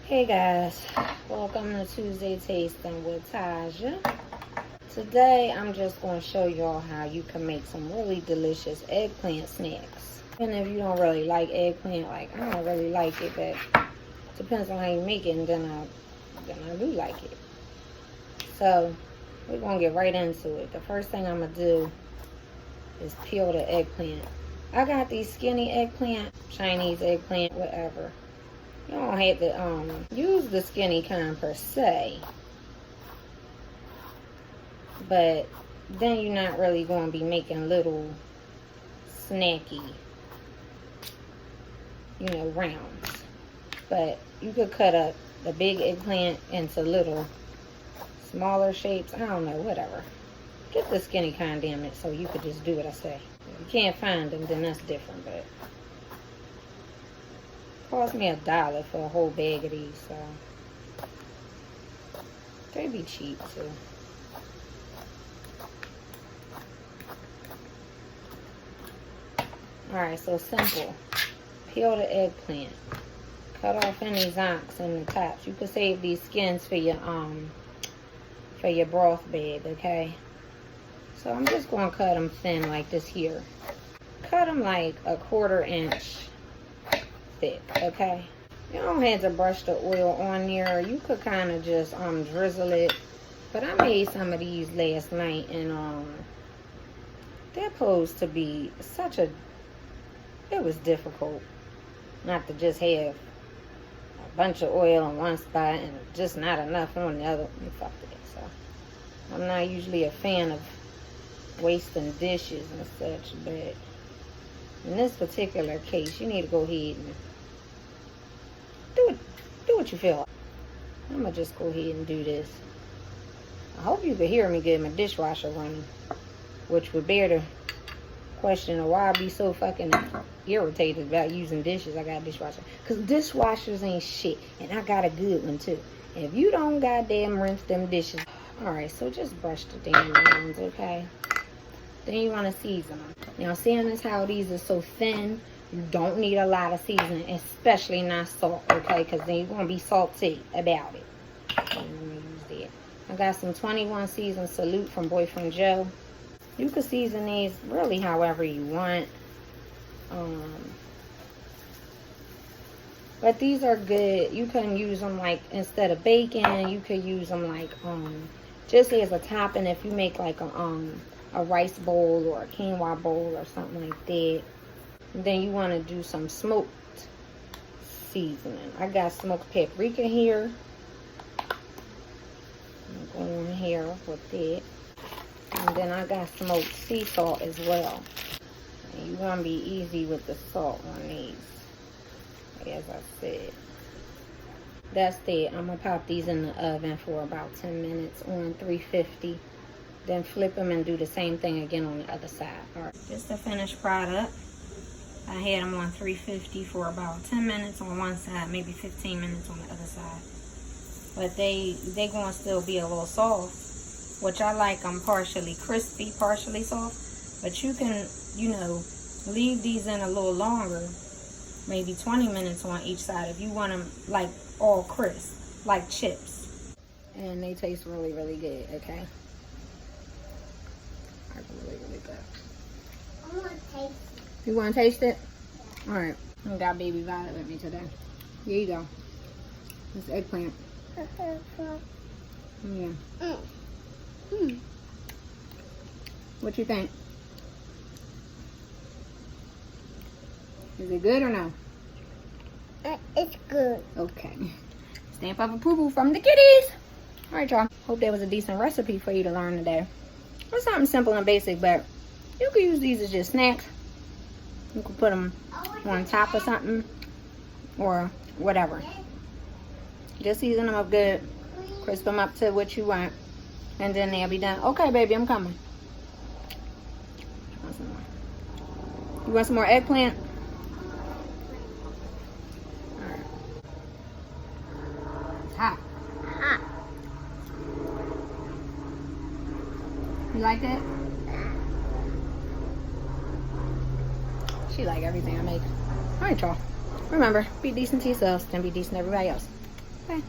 Hey guys, welcome to Tuesday Tasting with Todzsa. Today I'm just going to show y'all how you can make some really delicious eggplant snacks. And if you don't really like eggplant, like I don't really like it, but depends on how you make it, and then I do like it. So we're going to get right into it. The first thing I'm going to do is peel the eggplant. I got these skinny eggplant, Chinese eggplant, whatever. You don't have to use the skinny kind per se, but then you're not really going to be making little snacky, rounds. But you could cut up the big eggplant into little smaller shapes. I don't know, whatever. Get the skinny kind, damn it, so you could just do what I say. If you can't find them, then that's different, but cost me $1 for a whole bag of these, so they be cheap too. Alright, so simple. Peel the eggplant. Cut off any zonks in the tops. You can save these skins for your broth bag, okay? So I'm just gonna cut them thin like this here. Cut them like a 1/4 inch thick, okay? You don't have to brush the oil on there. You could kind of just drizzle it. But I made some of these last night, and they're supposed to be it was difficult not to just have a bunch of oil on one spot and just not enough on the other. Fuck it. So I'm not usually a fan of wasting dishes and such, but in this particular case, you need to go ahead and do what you feel like. I'm gonna just go ahead and do this. I hope you can hear me good. My dishwasher running, which would bear the question of why I be so fucking irritated about using dishes. I got a dishwasher, cause dishwashers ain't shit, and I got a good one too. If you don't goddamn rinse them dishes, all right. So just brush the damn rounds, okay? Then you want to season them. Now, seeing as how these are so thin, you don't need a lot of seasoning, especially not salt, okay? Because then you're going to be salty about it. I'm going to use that. I got some 21 season Salute from Boyfriend Joe. You can season these really however you want. But these are good. You can use them like instead of bacon. You could use them like just as a topping if you make like a rice bowl or a quinoa bowl or something like that. And then you want to do some smoked seasoning. I got smoked paprika here. I'm going here with that. And then I got smoked sea salt as well. And you want to be easy with the salt on these, as I said. That's it. I'm going to pop these in the oven for about 10 minutes on 350. Then flip them and do the same thing again on the other side. All right, just the finished product. I had them on 350 for about 10 minutes on one side, maybe 15 minutes on the other side. But they gonna still be a little soft, which I like them partially crispy, partially soft. But you can, leave these in a little longer, maybe 20 minutes on each side if you want them like all crisp, like chips. And they taste really, really good, okay? Really, really good. I want to taste it. You want to taste it? Alright. I got baby Violet with me today. Here you go. This eggplant. Yeah. What you think? Is it good or no? It's good. Okay. Stamp of approval from the kitties. Alright, y'all. Hope that was a decent recipe for you to learn today. It's something simple and basic, but you can use these as just snacks. You can put them on top of something or whatever. Just season them up good, crisp them up to what you want, and then they'll be done. Okay, baby, I'm coming. You want some more eggplant? All right. It's hot. Hot. You like that? She like everything I make. All right, y'all. Remember, be decent to yourselves, then be decent to everybody else. Bye.